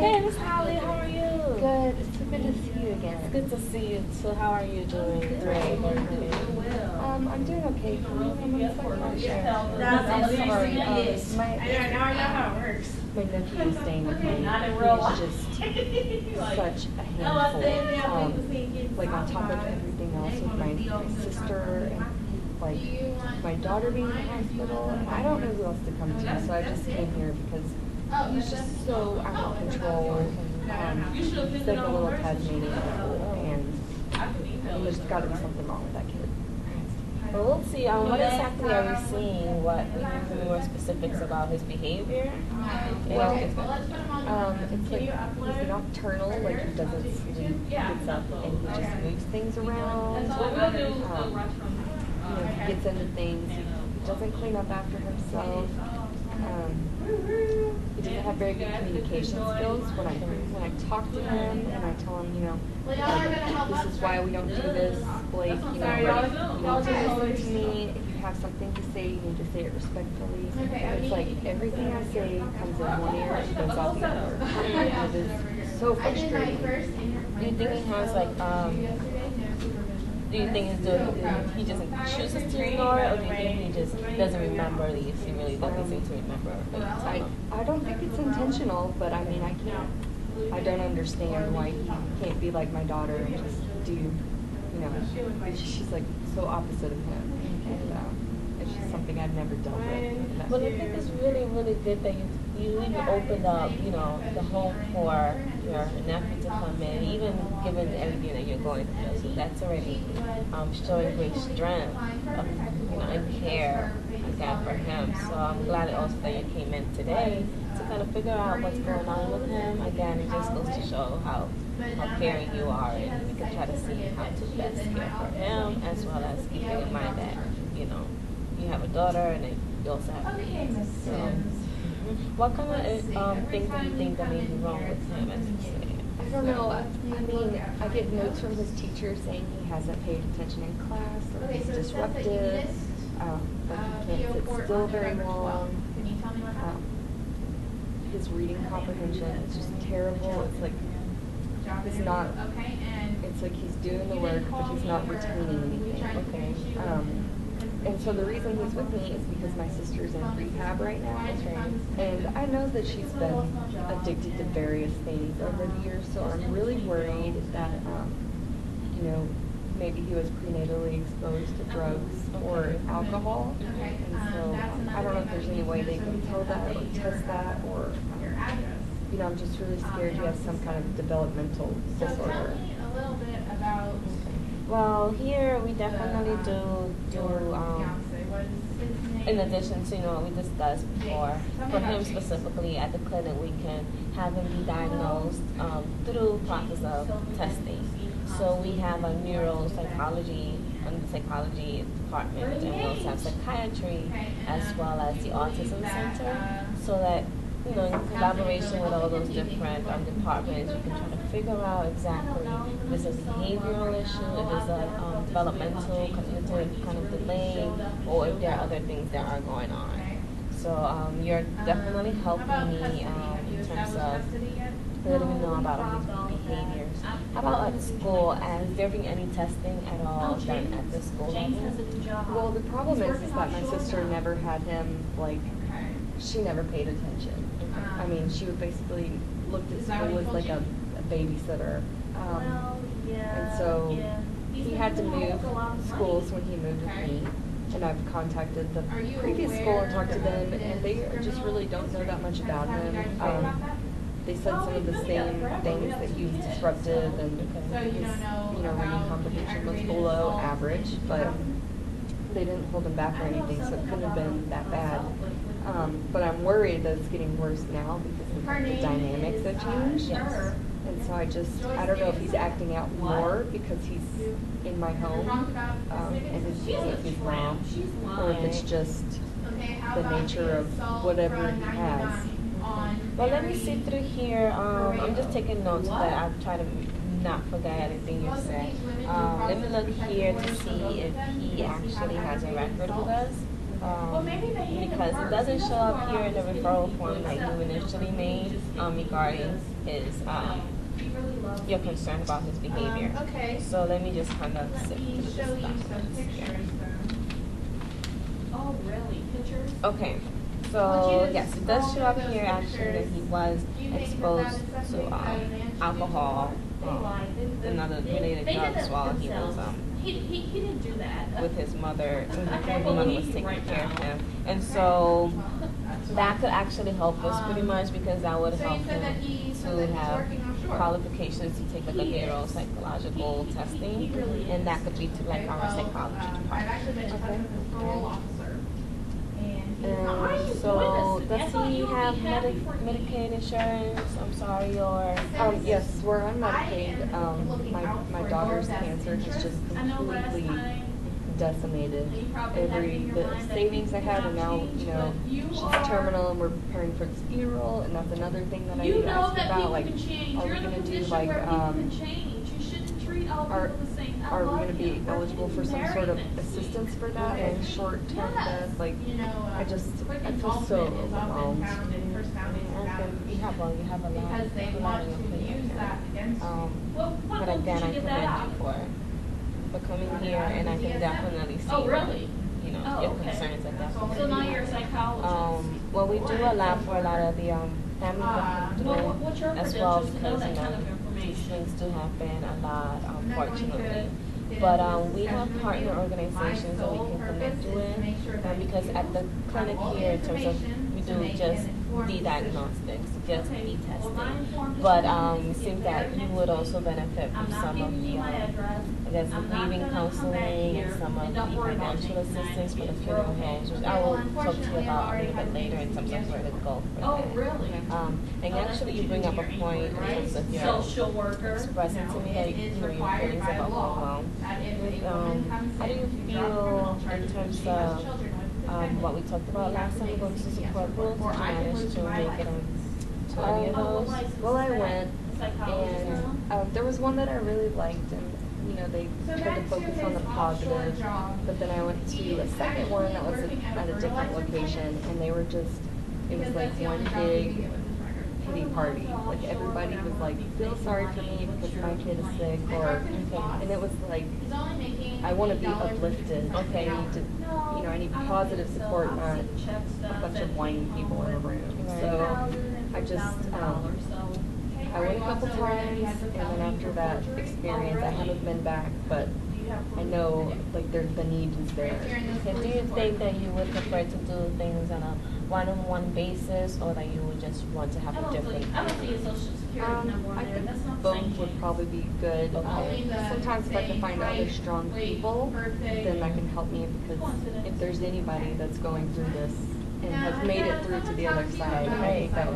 Hey, Miss Holly, how are you? Good. It's so good to see you again. It's good to see you. So, how are you doing today? I'm doing okay. Can you come on a second? Sure. I'm sorry. I know how it works. My nephew is staying with me. Not in real life. He's just such a handful. Like on top of everything else with my sister and like my daughter being in the hospital. And I don't know who else to come to, so I just came here because he's just so out of control. He's like a little Tasmanian devil, and there's got to be something wrong with that kid. Well, let's see. What exactly are we seeing? What more specifics about his behavior? Well, it's like he's nocturnal, like he doesn't sleep, he gets up and he just moves things around. He gets into things, he doesn't clean up after himself. He doesn't have very good communication skills. When I talk to him and I tell him, like, this is why we don't do this, Blake, you need to listen to me. If you have something to say, you need to say it respectfully. It's like everything I say comes in one ear and goes out the other. It is so frustrating. Do you think he has do you think he just chooses to ignore it, or do you think he just doesn't remember these? He really doesn't seem to remember. I don't think it's intentional, but I mean, I don't understand why he can't be like my daughter and just do, she's like so opposite of him. And it's just something I've never dealt with. Well, I think it's really, really good that you even opened up, the home for your nephew to come in, even given everything that you're going through. So that's already showing great strength and care again for him. So I'm glad also that you came in today to kind of figure out what's going on with him. Again, it just goes to show how caring you are, and we can try to see how to best care for him, as well as keeping in mind that, you have a daughter and then you also have kids. So, what kind of things do you think that may be wrong with him, as you say? I don't know. I mean, I get notes from his teacher saying he hasn't paid attention in class, or he's disruptive, like he can't sit still very long. His reading comprehension is just terrible. It's like it's like he's doing the work, but he's not retaining anything. Okay. And so the reason he's with me is because my sister's in rehab right now. And I know that she's been addicted to various things over the years, so I'm really worried that, maybe he was prenatally exposed to drugs or alcohol. And so I don't know if there's any way they can tell that or test that, or, I'm just really scared he has some kind of developmental disorder. Well, here we definitely do in addition to what we discussed before, for him specifically at the clinic, we can have him be diagnosed through process of testing. So we have a neuropsychology and the psychology department, and we also have psychiatry as well as the autism center, so that in collaboration with all those different departments, we can try to figure out exactly if it's a behavioral issue, if it's a developmental, cognitive kind of delay, or if there are other things that are going on. So you're definitely helping me in terms of letting me know about his behaviors. How about at school? Has there been any testing at all done at the school level? Well, the problem is that my sister never had him, she never paid attention. I mean, she would basically looked at school as like a babysitter. And so he had to move schools when he moved with me. And I've contacted the previous school and talked to them, and they just really don't know that much about him. They said some of the same things, that he was disruptive and his, reading comprehension was below average, but they didn't hold him back or anything, so it couldn't have been that bad. But I'm worried that it's getting worse now because the dynamics have changed. Yes. And so I don't know if he's acting out more because he's in my home and his his mom, or if it's just the nature of whatever he has. Well, let me see through here. I'm just taking notes so that I'll try to not forget anything you said. Let me look here to see if he actually has a record with us because it doesn't show up here in the referral form that you initially made regarding his your concern about his behavior. Okay. So let me just kind of Let sit me through show this you some document pictures here. then. Oh, really? Pictures? Okay, I so want you to yes, it does scroll show up through here those actually that pictures. he was Do you think that exposed is to something that an introduced alcohol They and other related did drugs it while he was themselves. He didn't do that. with his mother, when Okay, his we'll mother leave was you taking right care now. of him. And so That's that could actually help us pretty much because that would So you help said that him he said to that he's have working offshore. qualifications to take like a He is. neuropsychological testing, He really and that is. could be to like Okay, our well, psychology I've department. actually been in touch Okay. with his parole officer. And he's not. Why are you So doing this? I does thought he you would be have happy for me. Medicaid insurance? I'm sorry, or Yes, we're on I Medicaid. am looking out My for daughter's your best cancer has just interest. I know last completely time decimated you probably had every in your bit of mind that savings I things had, cannot and now, change, you know, but you she's are- terminal and we're preparing for this funeral, and that's another thing that I You need to know ask that about, people like, can change. are we You're in a gonna do position like, where people can change. You shouldn't treat all are, people the same. I are we love gonna be you. We're eligible for some getting sort of married next week. assistance for that and short-term Yes. death, like, You know, I quick feel so involvement is often overwhelmed. found in personality you have a lot, because they a lot want on your to plate use right that now. against you. Well, what But book again, did I you get that commend out you of? for coming here, and I can definitely see. Oh, really? You know, Oh, your okay. concerns are definitely. So now you're a psychologist. Well, we do allow for a lot of the family Well, what's your as well credentials to know because that kind of these information? things do happen a lot, I'm not going to unfortunately. get But into this we have discussion with partner you. organizations My that we sole can connect purpose you is to with, make sure that because you at the clinic have all the here, in terms of information we to do make just an informed D-diagnostics, just Okay. D Well, my testing. informed But decision it is to seems get that there you next would week. also benefit I'm from not some of giving the, you my address. I guess, I'm not grieving gonna come back counseling here and some of and the don't worry about financial things tonight. assistance for the We're funeral okay. homes, which Okay, I well, will talk to you unfortunately, I've about a already little bit had later in meetings terms of where to yesterday. go for Oh, that. really? And Oh, that's actually, what you bring do up a in your point in inquiry, terms of right? your Social worker. expressing to me that It is your required feelings by about law overwhelm. that if a woman comes How do in you to drop criminal feel in charges, terms she has of children with what we talked about last time about the support group? Did you manage to make it to any of those? Well, I went, psychologist and now? there was one that I really liked, and you know, they So tried to back to focus on the his positive, offshore job. but then I went to a second one that was Working at a different fertilizer location, plant? and they were just, it was Because like that's the one only job you big can get with this record. pity party. Like everybody was like, feel sorry for me because my kid is sick, or, and it was like, He's only making I want to be $8 uplifted. Okay. I need to, you know, I need positive support, not a bunch of whiny people in a room. So I just, I went a couple times, and then after that experience, I haven't been back, but I know like the need is there. Okay, do you think that you would prefer to do things on a one-on-one basis, or that you would just want to have a different? I don't see a social security number I on there. think That's not both saying would probably be good. Okay. Sometimes if I can find other strong people, then that can help me, because if there's anybody that's going through this and has made it through to the other side, I think that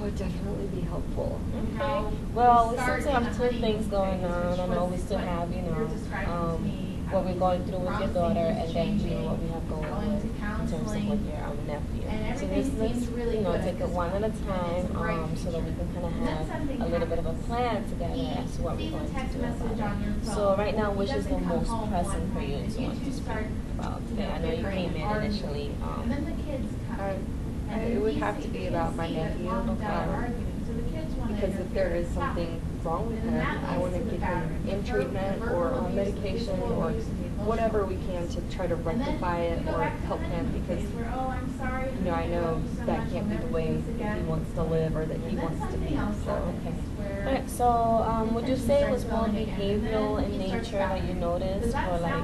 would definitely be helpful. Okay. Well, we seem to have two things going on. I know we still have, what we're going through with your daughter, and then what we have going on in terms of with your nephew. So let's take it one at a time, so that we can kind of have a little bit of a plan together as to what we're going to do about it. So right now, which is the most pressing for you to want to speak about today? I know you came in initially. And then the kids come. It would have to be about my nephew, because if there is something wrong with him, I want to get him in treatment or on medication or whatever we can to try to rectify it or help him, because you know, I know that can't be the way that he wants to live or that he wants to be. So Okay. Alright, so would you say it was more behavioral in nature that you noticed, or like,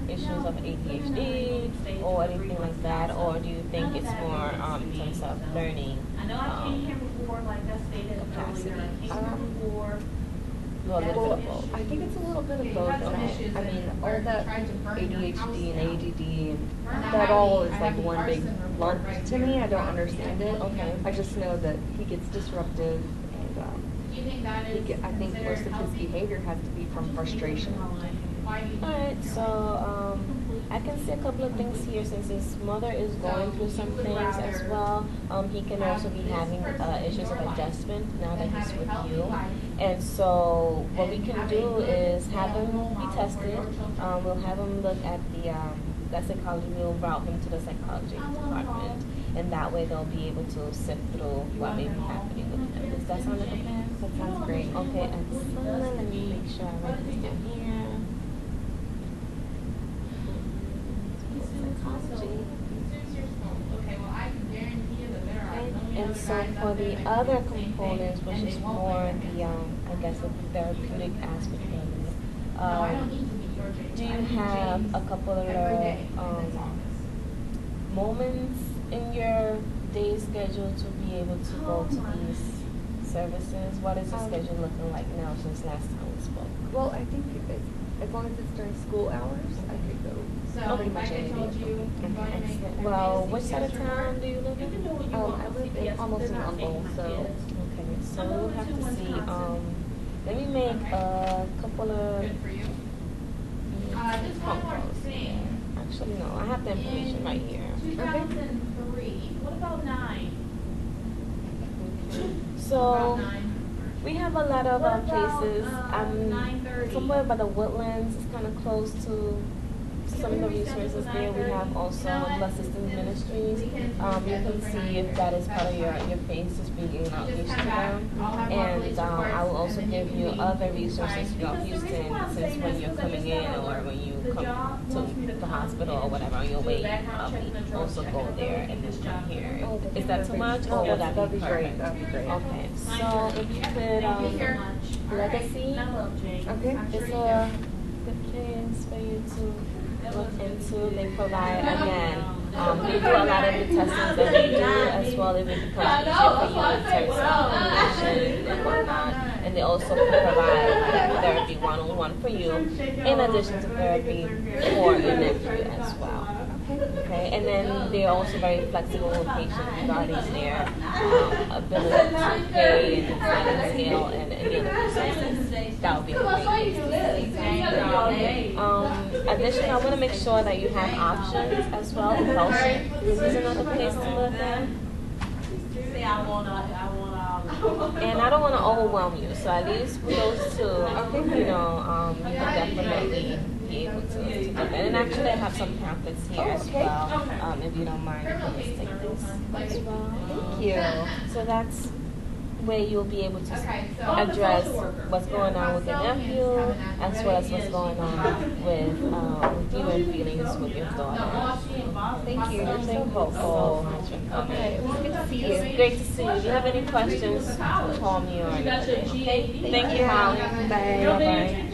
issues of ADHD or anything like that, or do you think it's more in terms of learning? I know I came here before, like I stated earlier, I came here before. Well, a little bit of Well, both. I think it's a little bit of both. And I mean, all that ADHD and ADD and that all is like one big lump to me. I don't understand it. Okay. I just know that he gets disruptive, and I think most of his behavior has to be from frustration. Alright, so I can see a couple of things here since his mother is going through some things as well. He can also be having issues of adjustment now that he's with you. And so what we can do is have him be tested. We'll have him look at the psychology. We'll route him to the psychology department. And that way they'll be able to sift through what may be happening with him. Does that sound like a plan? That sounds great. Okay, excellent. Let me make sure I write this down here. Psychology. And so for the other components, which is more the, I guess, the therapeutic aspect of it, do you have a couple of moments in your day schedule to be able to go to these services? What is the schedule looking like now since last time we spoke? Well, I think as long as it's during school hours, I could go pretty much any day. Okay, excellent. Well, which side of town do you live in? I live in almost in Humble, so. Okay, so we'll have to see. Let me make a couple of phone calls. Actually, no, I have the information right here. 2003. What about 9? So we have a lot of places. Somewhere by the Woodlands. It's kind of close to some of the resources there. We have also Blood Systems Ministries. You can see if that is part of your phase, just being outreach to them. And I will also give you other resources throughout Houston, since when you're coming in or when you come to the hospital or whatever on your way, also go there and then come here. Is that too much, or would that be perfect? That'd be great. Okay, so if you could, Legacy, Okay. it's a good place for you to look into. They provide, again, they do a lot of the testings that we do, as well if it becomes easier for you in terms of conditions and whatnot. And they also provide therapy one-on-one for you, in addition to therapy for your nephew as well. Okay, and then they're also very flexible with patients regarding their ability to pay and sliding scale and any other resources. That would be a great place to see. Additionally, I want to make sure that you have options as well. Fellowship is another place to look at. And I don't want to overwhelm you, so at least with those two, you know, you can definitely be able to do that. And actually, I have some pamphlets here as well, if you don't mind, you can just take this as well. Thank you. So that's where you'll be able to address what's going on with your nephew, as well as what's going on with you and feelings with your daughter. Thank you. You're so helpful. So much for coming. Okay, it was good to see you. It's great to see you. If you have any questions, call me or anything. Okay? Thank you, Holly. Bye. Bye-bye.